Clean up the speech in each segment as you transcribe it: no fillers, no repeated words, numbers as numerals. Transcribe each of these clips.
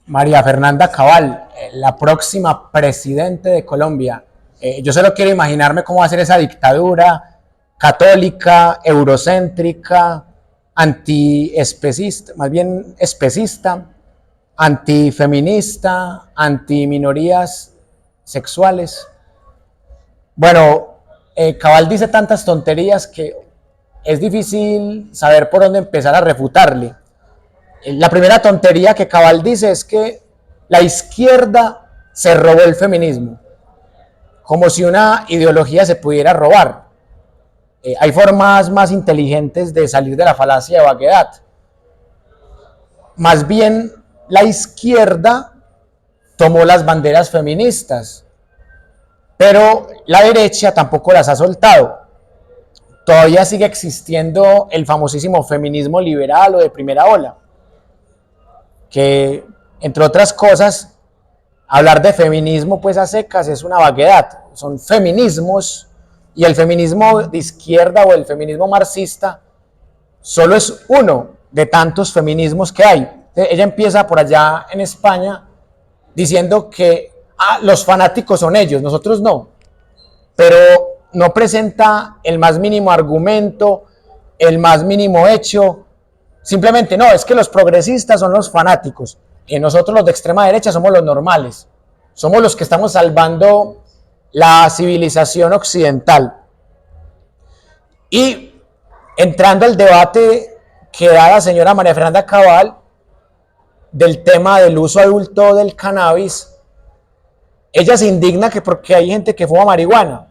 María Fernanda Cabal, la próxima presidente de Colombia. Yo solo quiero imaginarme cómo va a ser esa dictadura católica, eurocéntrica, antiespecista, más bien especista, antifeminista, antiminorías sexuales. Bueno, Cabal dice tantas tonterías que es difícil saber por dónde empezar a refutarle. La primera tontería que Cabal dice es que la izquierda se robó el feminismo, como si una ideología se pudiera robar. Hay formas más inteligentes de salir de la falacia de vaguedad. Más bien, la izquierda tomó las banderas feministas, pero la derecha tampoco las ha soltado. Todavía sigue existiendo el famosísimo feminismo liberal o de primera ola, que, entre otras cosas, hablar de feminismo pues a secas es una vaguedad. Son feminismos, y el feminismo de izquierda o el feminismo marxista solo es uno de tantos feminismos que hay. Ella empieza por allá en España diciendo que los fanáticos son ellos, nosotros no, pero no presenta el más mínimo argumento, el más mínimo hecho. Simplemente no, es que los progresistas son los fanáticos y nosotros los de extrema derecha somos los normales, somos los que estamos salvando la civilización occidental. Y entrando al debate que da la señora María Fernanda Cabal del tema del uso adulto del cannabis, ella se indigna que porque hay gente que fuma marihuana.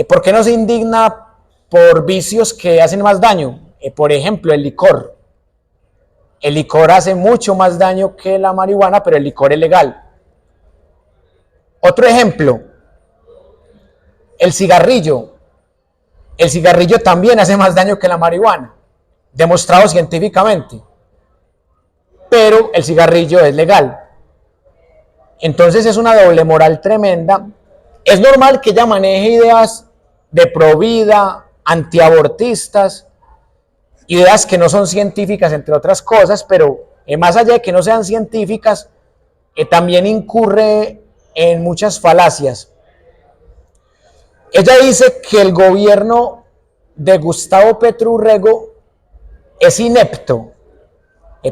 ¿Por qué no se indigna por vicios que hacen más daño? Por ejemplo, el licor. El licor hace mucho más daño que la marihuana, pero el licor es legal. Otro ejemplo, el cigarrillo. El cigarrillo también hace más daño que la marihuana, demostrado científicamente, pero el cigarrillo es legal. Entonces es una doble moral tremenda. Es normal que ella maneje ideas de provida, antiabortistas, ideas que no son científicas, entre otras cosas, pero más allá de que no sean científicas, también incurre en muchas falacias. Ella dice que el gobierno de Gustavo Petro Urrego es inepto.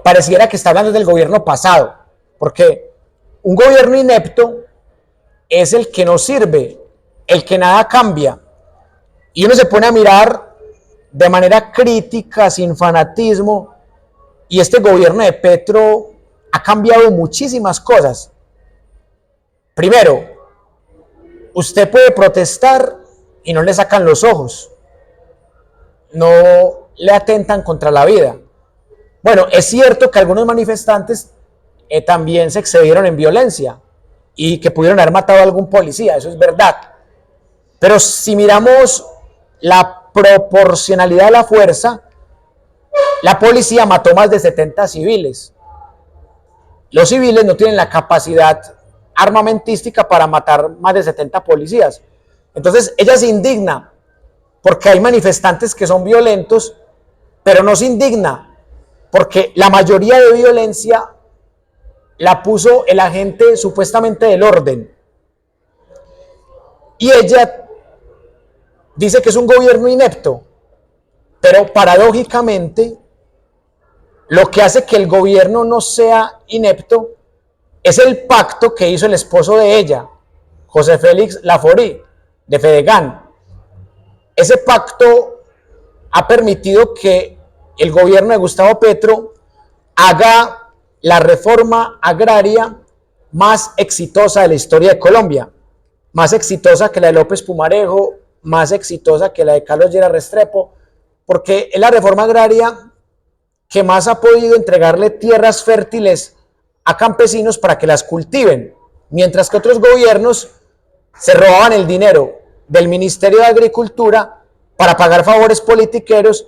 Pareciera que está hablando del gobierno pasado, porque un gobierno inepto es el que no sirve, el que nada cambia. Y uno se pone a mirar de manera crítica, sin fanatismo, y este gobierno de Petro ha cambiado muchísimas cosas. Primero, usted puede protestar y no le sacan los ojos, no le atentan contra la vida. Bueno, es cierto que algunos manifestantes también se excedieron en violencia y que pudieron haber matado a algún policía, eso es verdad. Pero si miramos la proporcionalidad de la fuerza, la policía mató más de 70 civiles. Los civiles no tienen la capacidad armamentística para matar más de 70 policías. Entonces ella se indigna porque hay manifestantes que son violentos, pero no se indigna porque la mayoría de violencia la puso el agente supuestamente del orden. Y ella dice que es un gobierno inepto, pero paradójicamente lo que hace que el gobierno no sea inepto es el pacto que hizo el esposo de ella, José Félix Laforí, de Fedegan. Ese pacto ha permitido que el gobierno de Gustavo Petro haga la reforma agraria más exitosa de la historia de Colombia, más exitosa que la de López Pumarejo, más exitosa que la de Carlos Lleras Restrepo, porque es la reforma agraria que más ha podido entregarle tierras fértiles a campesinos para que las cultiven, mientras que otros gobiernos se robaban el dinero del Ministerio de Agricultura para pagar favores politiqueros,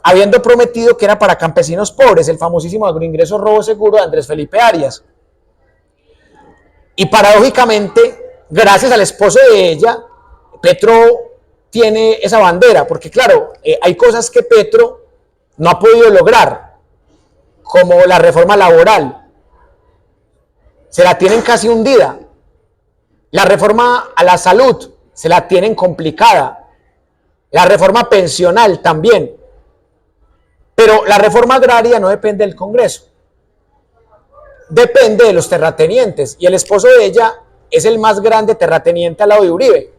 habiendo prometido que era para campesinos pobres, el famosísimo agroingreso robo seguro de Andrés Felipe Arias. Y paradójicamente, gracias al esposo de ella, Petro tiene esa bandera, porque claro, hay cosas que Petro no ha podido lograr. como la reforma laboral, se la tienen casi hundida. La reforma a la salud, se la tienen complicada. La reforma pensional también. Pero la reforma agraria no depende del Congreso. Depende de los terratenientes. Y el esposo de ella es el más grande terrateniente al lado de Uribe.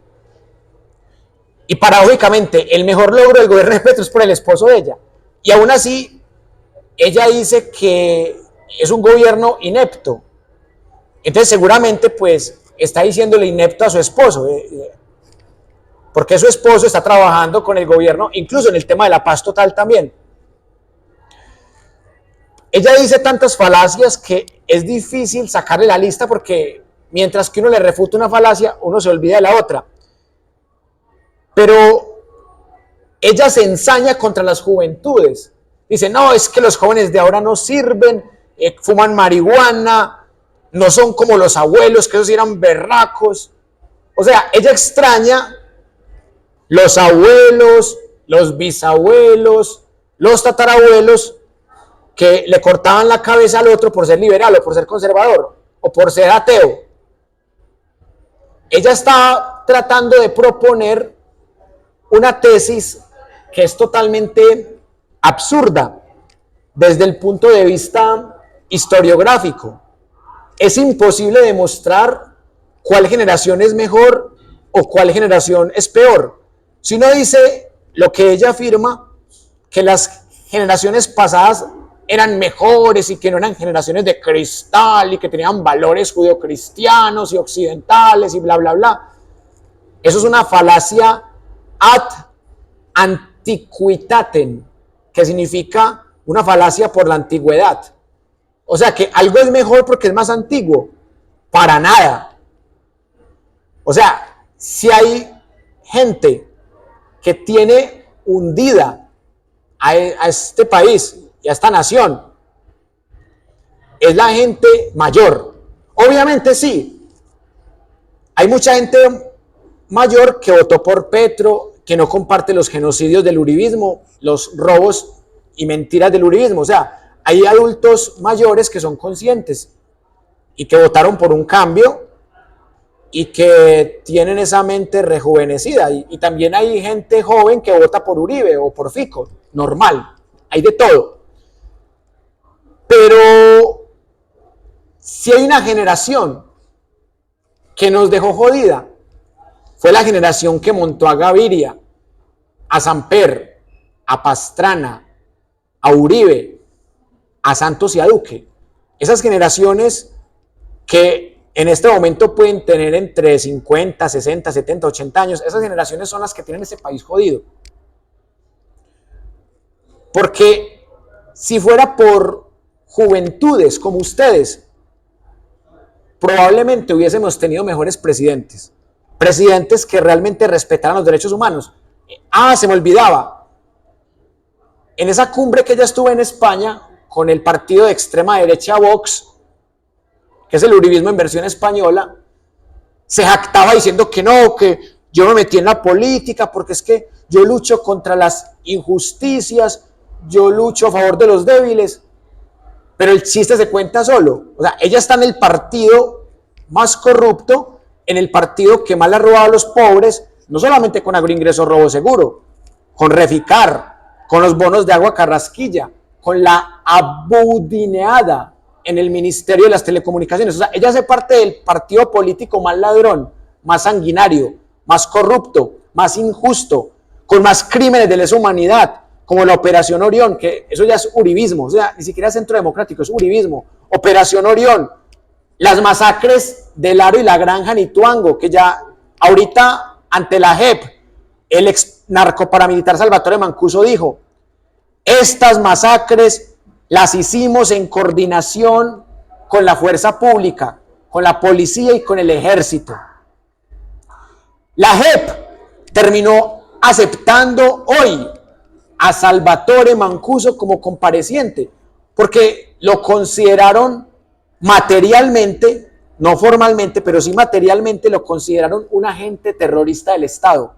Y paradójicamente, el mejor logro del gobierno de Petro es por el esposo de ella. Y aún así, ella dice que es un gobierno inepto. Entonces, seguramente, pues, está diciéndole inepto a su esposo. Porque su esposo está trabajando con el gobierno, incluso en el tema de la paz total también. Ella dice tantas falacias que es difícil sacarle la lista porque mientras que uno le refuta una falacia, uno se olvida de la otra. Pero ella se ensaña contra las juventudes. Dice, no, es que los jóvenes de ahora no sirven, fuman marihuana, no son como los abuelos, que esos eran berracos. O sea, ella extraña los abuelos, los bisabuelos, los tatarabuelos, que le cortaban la cabeza al otro por ser liberal o por ser conservador o por ser ateo. Ella está tratando de proponer una tesis que es totalmente absurda desde el punto de vista historiográfico. Es imposible demostrar cuál generación es mejor o cuál generación es peor. Si uno dice lo que ella afirma, que las generaciones pasadas eran mejores y que no eran generaciones de cristal y que tenían valores judeocristianos y occidentales y bla, bla, bla. Eso es una falacia ad antiquitatem, que significa una falacia por la antigüedad. O sea que algo es mejor porque es más antiguo. Para nada. O sea, si hay gente que tiene hundida a este país y a esta nación, es la gente mayor. Obviamente sí, hay mucha gente mayor que votó por Petro, que no comparte los genocidios del uribismo, los robos y mentiras del uribismo. O sea, hay adultos mayores que son conscientes y que votaron por un cambio y que tienen esa mente rejuvenecida. Y también hay gente joven que vota por Uribe o por Fico, normal, hay de todo. Pero si hay una generación que nos dejó jodida, fue la generación que montó a Gaviria, a Samper, a Pastrana, a Uribe, a Santos y a Duque. Esas generaciones que en este momento pueden tener entre 50, 60, 70, 80 años, esas generaciones son las que tienen este país jodido. Porque si fuera por juventudes como ustedes, probablemente hubiésemos tenido mejores presidentes. Presidentes que realmente respetaran los derechos humanos. Se me olvidaba. En esa cumbre que ya estuve en España con el partido de extrema derecha Vox, que es el uribismo en versión española, se jactaba diciendo que no, que yo me metí en la política porque es que yo lucho contra las injusticias, yo lucho a favor de los débiles, pero el chiste se cuenta solo. O sea, ella está en el partido más corrupto, en el partido que más le ha robado a los pobres, no solamente con agroingreso robo seguro, con Reficar, con los bonos de agua Carrasquilla, con la abudineada en el Ministerio de las Telecomunicaciones. O sea, ella hace parte del partido político más ladrón, más sanguinario, más corrupto, más injusto, con más crímenes de lesa humanidad, como la Operación Orión, que eso ya es uribismo. O sea, ni siquiera es Centro Democrático, es uribismo. Operación Orión, las masacres del Aro y la Granja en Ituango, que ya ahorita ante la JEP, el ex narcoparamilitar Salvatore Mancuso dijo, estas masacres las hicimos en coordinación con la fuerza pública, con la policía y con el ejército. La JEP terminó aceptando hoy a Salvatore Mancuso como compareciente, porque lo consideraron materialmente, no formalmente, pero sí materialmente, lo consideraron un agente terrorista del Estado,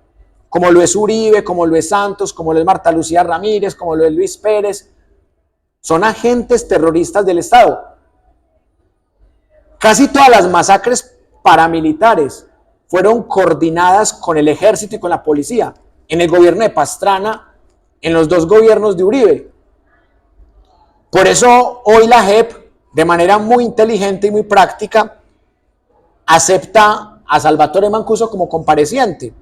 como lo es Uribe, como lo es Santos, como lo es Marta Lucía Ramírez, como lo es Luis Pérez. son agentes terroristas del Estado. Casi todas las masacres paramilitares fueron coordinadas con el ejército y con la policía, en el gobierno de Pastrana, en los dos gobiernos de Uribe. Por eso hoy la JEP, de manera muy inteligente y muy práctica, acepta a Salvatore Mancuso como compareciente.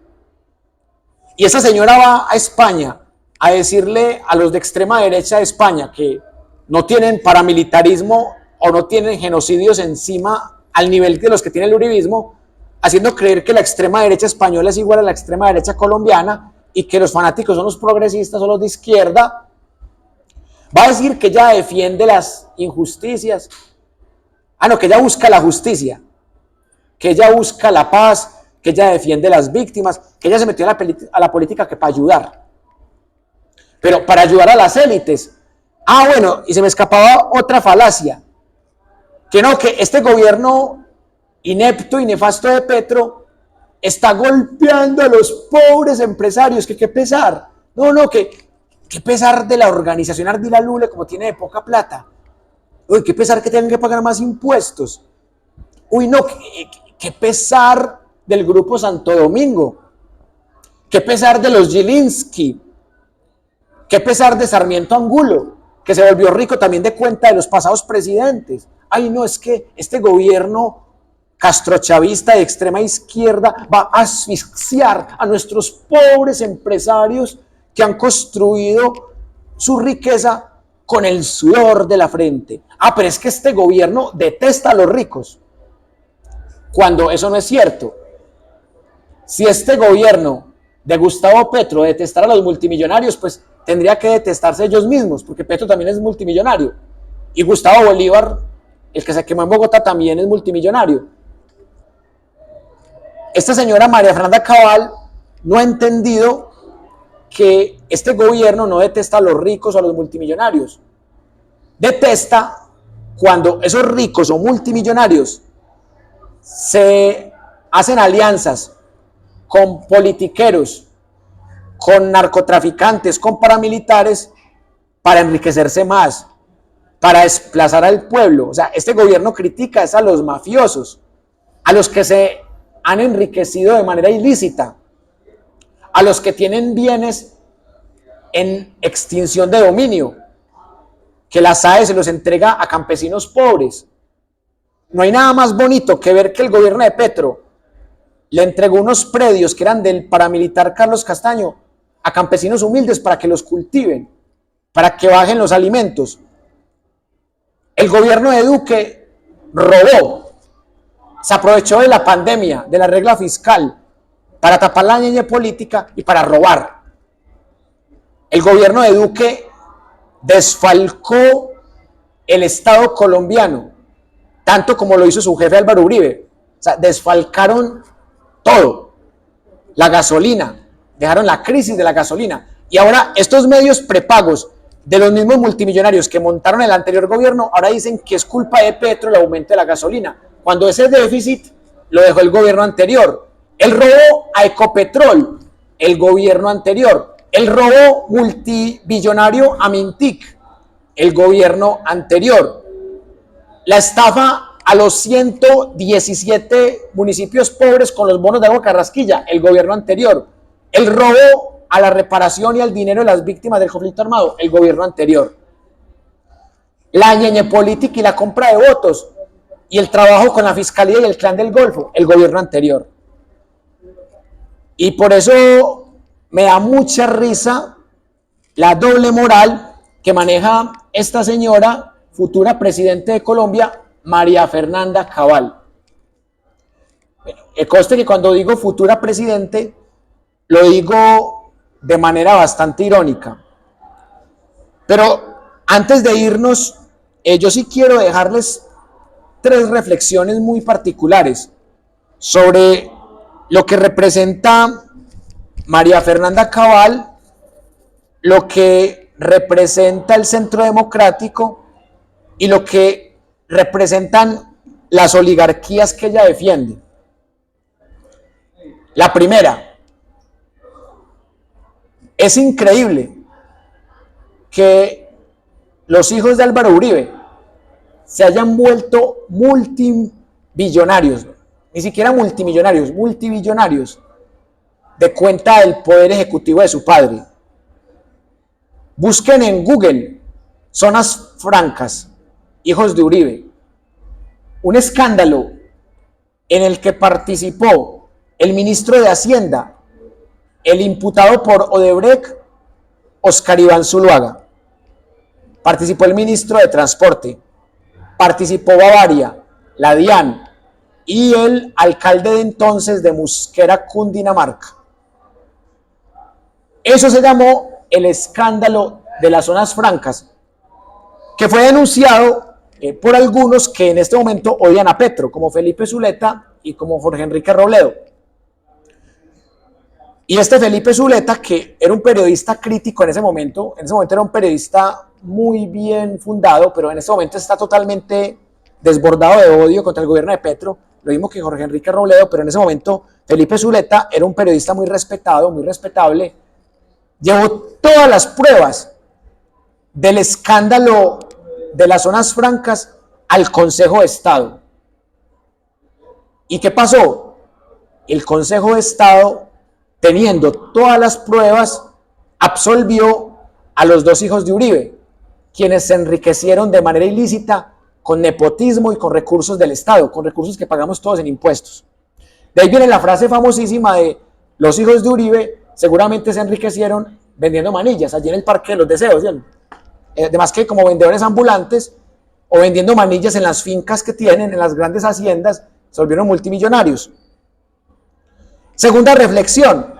Y esa señora va a España a decirle a los de extrema derecha de España que no tienen paramilitarismo o no tienen genocidios encima al nivel de los que tiene el uribismo, haciendo creer que la extrema derecha española es igual a la extrema derecha colombiana y que los fanáticos son los progresistas o los de izquierda. Va a decir que ella defiende las injusticias. No, que ella busca la justicia, que ella busca la paz, que ella defiende las víctimas, que ella se metió a la política que para ayudar. Pero para ayudar a las élites. Bueno, y se me escapaba otra falacia. Que no, que este gobierno inepto y nefasto de Petro está golpeando a los pobres empresarios, que qué pesar. No, que pesar de la organización Ardila Lule como tiene de poca plata. Uy, qué pesar que tengan que pagar más impuestos. Uy, no, qué pesar del Grupo Santo Domingo. Qué pesar de los Gilinski. Qué pesar de Sarmiento Angulo, que se volvió rico también de cuenta de los pasados presidentes. No, es que este gobierno castrochavista de extrema izquierda va a asfixiar a nuestros pobres empresarios que han construido su riqueza con el sudor de la frente. Pero es que este gobierno detesta a los ricos, cuando eso no es cierto. Si este gobierno de Gustavo Petro detestara a los multimillonarios, pues tendría que detestarse ellos mismos, porque Petro también es multimillonario. Y Gustavo Bolívar, el que se quemó en Bogotá, también es multimillonario. Esta señora María Fernanda Cabal no ha entendido que este gobierno no detesta a los ricos o a los multimillonarios. Detesta cuando esos ricos o multimillonarios se hacen alianzas con politiqueros, con narcotraficantes, con paramilitares, para enriquecerse más, para desplazar al pueblo. O sea, este gobierno critica a los mafiosos, a los que se han enriquecido de manera ilícita, a los que tienen bienes en extinción de dominio, que la SAE se los entrega a campesinos pobres. No hay nada más bonito que ver que el gobierno de Petro le entregó unos predios que eran del paramilitar Carlos Castaño a campesinos humildes para que los cultiven, para que bajen los alimentos. El gobierno de Duque robó, se aprovechó de la pandemia, de la regla fiscal, para tapar la ñeñe política y para robar. El gobierno de Duque desfalcó el Estado colombiano, tanto como lo hizo su jefe Álvaro Uribe. O sea, desfalcaron todo. La gasolina, dejaron la crisis de la gasolina. Y ahora estos medios prepagos de los mismos multimillonarios que montaron el anterior gobierno, ahora dicen que es culpa de Petro el aumento de la gasolina, cuando ese déficit lo dejó el gobierno anterior. Él robó a Ecopetrol, el gobierno anterior. Él robó multibillonario a Mintic, el gobierno anterior. La estafa a los 117 municipios pobres con los bonos de agua Carrasquilla, el gobierno anterior. El robo a la reparación y al dinero de las víctimas del conflicto armado, el gobierno anterior. La ñeñe política y la compra de votos y el trabajo con la fiscalía y el clan del Golfo, el gobierno anterior. Y por eso me da mucha risa la doble moral que maneja esta señora, futura presidente de Colombia, María Fernanda Cabal. Conste que cuando digo futura presidente, lo digo de manera bastante irónica. Pero antes de irnos, yo sí quiero dejarles 3 reflexiones muy particulares sobre lo que representa María Fernanda Cabal, lo que representa el Centro Democrático y lo que representan las oligarquías que ella defiende. La primera, es increíble que los hijos de Álvaro Uribe se hayan vuelto multimillonarios, ni siquiera multimillonarios, multibillonarios, de cuenta del poder ejecutivo de su padre. Busquen en Google zonas francas, hijos de Uribe, un escándalo en el que participó el ministro de Hacienda, el imputado por Odebrecht, Oscar Iván Zuluaga. Participó el ministro de Transporte, participó Bavaria, la DIAN y el alcalde de entonces de Mosquera, Cundinamarca. Eso se llamó el escándalo de las zonas francas, que fue denunciado por algunos que en este momento odian a Petro, como Felipe Zuleta y como Jorge Enrique Robledo. Y este Felipe Zuleta, que era un periodista crítico en ese momento era un periodista muy bien fundado, pero en este momento está totalmente desbordado de odio contra el gobierno de Petro, lo mismo que Jorge Enrique Robledo, pero en ese momento Felipe Zuleta era un periodista muy respetado, muy respetable, llevó todas las pruebas del escándalo de las zonas francas al Consejo de Estado. ¿Y qué pasó? El Consejo de Estado, teniendo todas las pruebas, absolvió a los dos hijos de Uribe, quienes se enriquecieron de manera ilícita con nepotismo y con recursos del Estado, con recursos que pagamos todos en impuestos. De ahí viene la frase famosísima de los hijos de Uribe seguramente se enriquecieron vendiendo manillas allí en el Parque de los Deseos, ¿sí? Además que como vendedores ambulantes o vendiendo manillas en las fincas que tienen, en las grandes haciendas, se volvieron multimillonarios. Segunda reflexión.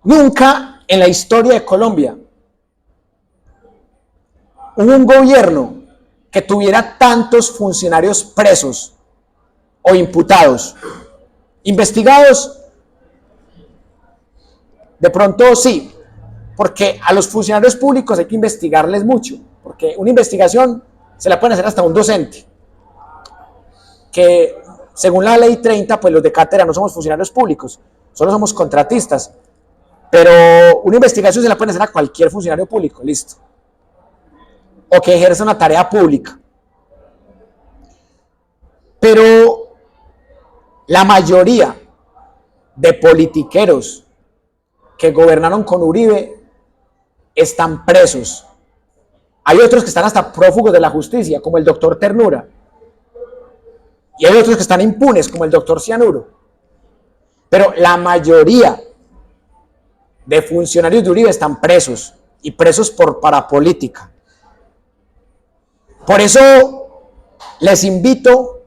Nunca en la historia de Colombia hubo un gobierno que tuviera tantos funcionarios presos o imputados. Investigados, de pronto sí, porque a los funcionarios públicos hay que investigarles mucho, porque una investigación se la pueden hacer hasta un docente, que según la ley 30, pues los de cátedra no somos funcionarios públicos, solo somos contratistas, pero una investigación se la pueden hacer a cualquier funcionario público, listo, o que ejerza una tarea pública. Pero la mayoría de politiqueros que gobernaron con Uribe están presos. Hay otros que están hasta prófugos de la justicia, como el doctor Ternura. Y hay otros que están impunes, como el doctor Cianuro. Pero la mayoría de funcionarios de Uribe están presos, y presos por parapolítica. Por eso les invito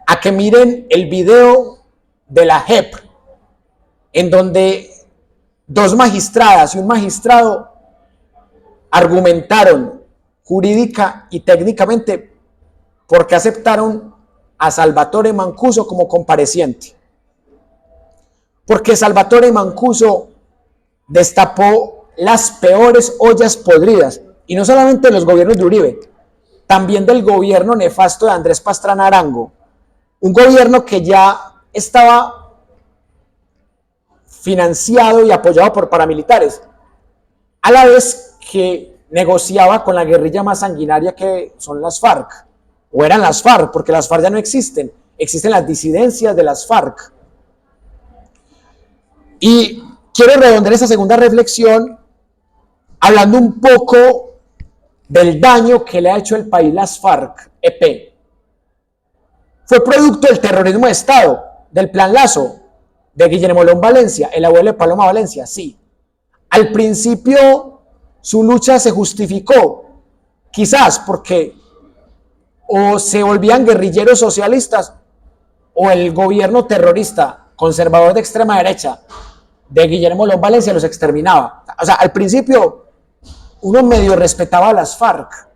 a que miren el video de la JEP, en donde dos magistradas y un magistrado argumentaron jurídica y técnicamente por qué aceptaron a Salvatore Mancuso como compareciente. Porque Salvatore Mancuso destapó las peores ollas podridas, y no solamente de los gobiernos de Uribe, también del gobierno nefasto de Andrés Pastrana Arango, un gobierno que ya estaba financiado y apoyado por paramilitares, a la vez que negociaba con la guerrilla más sanguinaria que son las FARC, o eran las FARC, porque las FARC ya no existen, existen las disidencias de las FARC. Y quiero redondear esa segunda reflexión hablando un poco del daño que le ha hecho el país las FARC-EP. Fue producto del terrorismo de Estado, del Plan Lazo, de Guillermo León Valencia, el abuelo de Paloma Valencia, sí. Al principio su lucha se justificó, quizás porque o se volvían guerrilleros socialistas o el gobierno terrorista conservador de extrema derecha de Guillermo León Valencia los exterminaba. O sea, al principio uno medio respetaba a las FARC,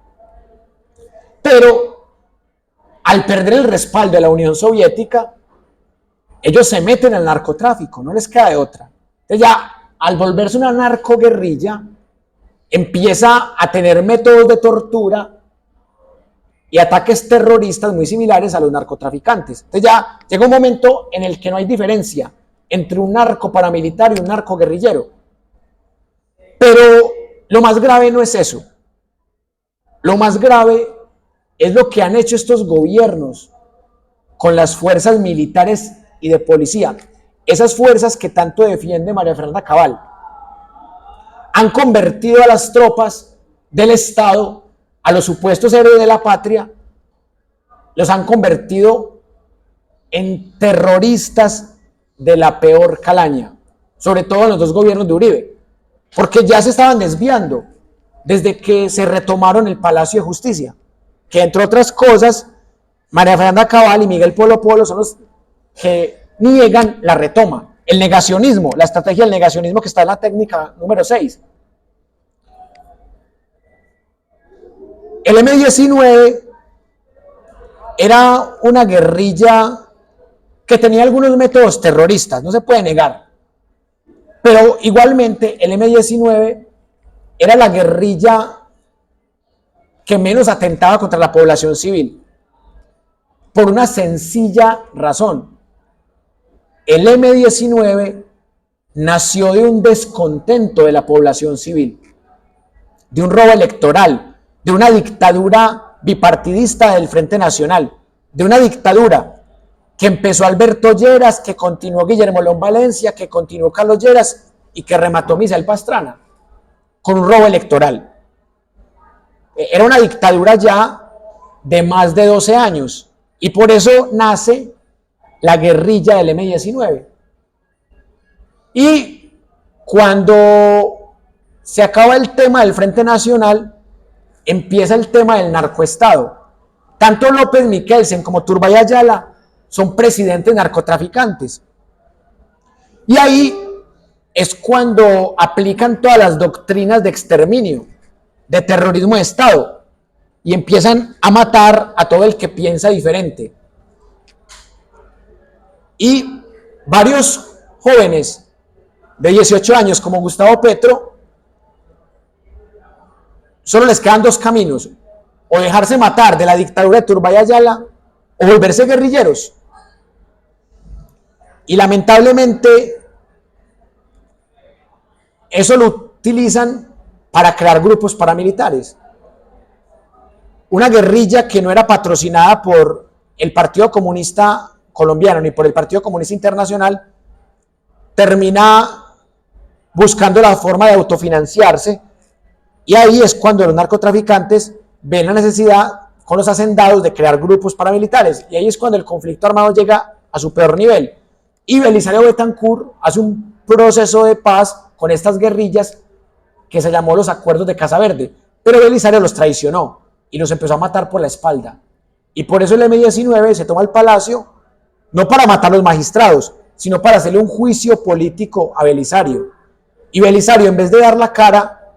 pero al perder el respaldo de la Unión Soviética, ellos se meten al narcotráfico, no les queda de otra. Entonces ya, al volverse una narcoguerrilla, empieza a tener métodos de tortura y ataques terroristas muy similares a los narcotraficantes. Entonces ya llega un momento en el que no hay diferencia entre un narco paramilitar y un narco guerrillero. Pero Lo más grave no es eso. Lo más grave es lo que han hecho estos gobiernos con las fuerzas militares y de policía. Esas fuerzas que tanto defiende María Fernanda Cabal han convertido a las tropas del Estado, a los supuestos héroes de la patria, los han convertido en terroristas de la peor calaña, sobre todo en los dos gobiernos de Uribe, porque ya se estaban desviando desde que se retomaron el Palacio de Justicia, que entre otras cosas, María Fernanda Cabal y Miguel Polo Polo son los que niegan la retoma, el negacionismo, la estrategia del negacionismo que está en la técnica número 6. El M-19 era una guerrilla que tenía algunos métodos terroristas, no se puede negar, pero igualmente el M-19 era la guerrilla que menos atentaba contra la población civil, por una sencilla razón. El M-19 nació de un descontento de la población civil, de un robo electoral, de una dictadura bipartidista del Frente Nacional, de una dictadura que empezó Alberto Lleras, que continuó Guillermo León Valencia, que continuó Carlos Lleras y que remató Misael Pastrana con un robo electoral. Era una dictadura ya de más de 12 años y por eso nace la guerrilla del M-19. Y cuando se acaba el tema del Frente Nacional, empieza el tema del narcoestado. Tanto López Miquelsen como Turbay Ayala son presidentes narcotraficantes. Y ahí es cuando aplican todas las doctrinas de exterminio, de terrorismo de Estado, y empiezan a matar a todo el que piensa diferente. Y varios jóvenes de 18 años como Gustavo Petro, solo les quedan dos caminos: o dejarse matar de la dictadura de Turbay Ayala o volverse guerrilleros. Y lamentablemente eso lo utilizan para crear grupos paramilitares. Una guerrilla que no era patrocinada por el Partido Comunista Colombiano ni por el Partido Comunista Internacional, termina buscando la forma de autofinanciarse, y ahí es cuando los narcotraficantes ven la necesidad con los hacendados de crear grupos paramilitares, y ahí es cuando el conflicto armado llega a su peor nivel. Y Belisario Betancur hace un proceso de paz con estas guerrillas que se llamó los Acuerdos de Casa Verde, pero Belisario los traicionó y los empezó a matar por la espalda. Y por eso el M-19 se toma el palacio, no para matar a los magistrados, sino para hacerle un juicio político a Belisario. Y Belisario, en vez de dar la cara,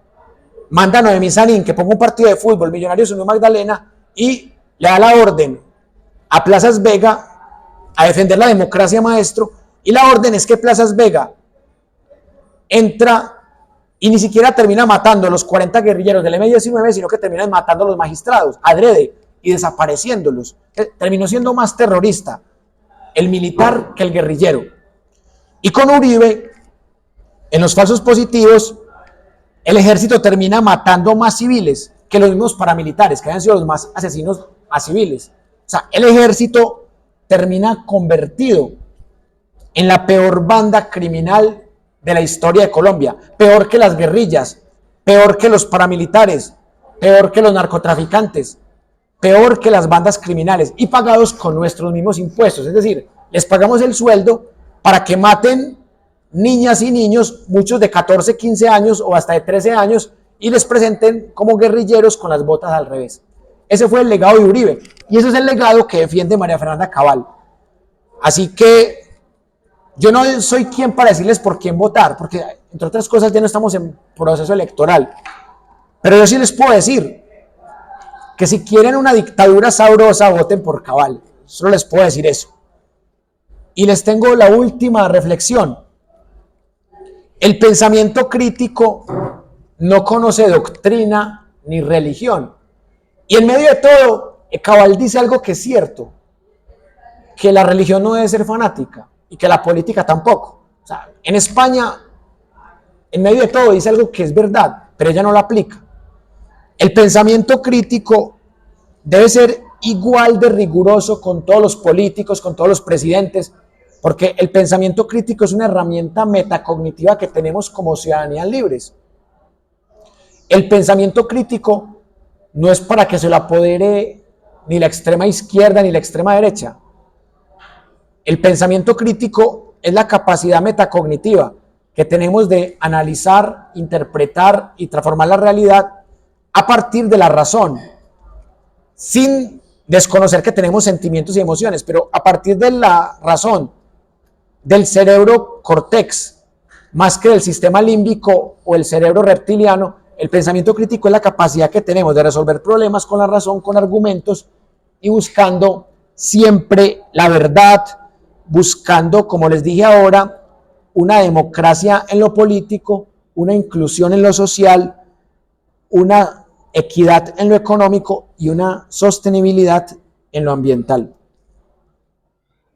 manda a Noemí Sanín que ponga un partido de fútbol, Millonarios Unión Magdalena, y le da la orden a Plazas Vega a defender la democracia, maestro. Y la orden es que Plazas Vega entra y ni siquiera termina matando a los 40 guerrilleros del M-19, sino que termina matando a los magistrados, adrede, y desapareciéndolos. Terminó siendo más terrorista el militar que el guerrillero. Y con Uribe, en los falsos positivos, el ejército termina matando más civiles que los mismos paramilitares, que habían sido los más asesinos a civiles. O sea, el ejército termina convertido en la peor banda criminal de la historia de Colombia, peor que las guerrillas, peor que los paramilitares, peor que los narcotraficantes, peor que las bandas criminales, y pagados con nuestros mismos impuestos. Es decir, les pagamos el sueldo para que maten niñas y niños, muchos de 14, 15 años o hasta de 13 años, y les presenten como guerrilleros con las botas al revés. Ese fue el legado de Uribe, y ese es el legado que defiende María Fernanda Cabal. Así que yo no soy quien para decirles por quién votar, porque entre otras cosas ya no estamos en proceso electoral, pero yo sí les puedo decir que si quieren una dictadura sabrosa, voten por Cabal. Solo les puedo decir eso. Y les tengo la última reflexión. El pensamiento crítico no conoce doctrina ni religión. Y en medio de todo, Cabal dice algo que es cierto, que la religión no debe ser fanática y que la política tampoco. O sea, en España, en medio de todo, dice algo que es verdad, pero ella no lo aplica. El pensamiento crítico debe ser igual de riguroso con todos los políticos, con todos los presidentes, porque el pensamiento crítico es una herramienta metacognitiva que tenemos como ciudadanías libres. El pensamiento crítico no es para que se lo apodere ni la extrema izquierda ni la extrema derecha. El pensamiento crítico es la capacidad metacognitiva que tenemos de analizar, interpretar y transformar la realidad a partir de la razón, sin desconocer que tenemos sentimientos y emociones, pero a partir de la razón, del cerebro cortex, más que del sistema límbico o el cerebro reptiliano. El pensamiento crítico es la capacidad que tenemos de resolver problemas con la razón, con argumentos y buscando siempre la verdad, buscando, como les dije ahora, una democracia en lo político, una inclusión en lo social, una equidad en lo económico y una sostenibilidad en lo ambiental.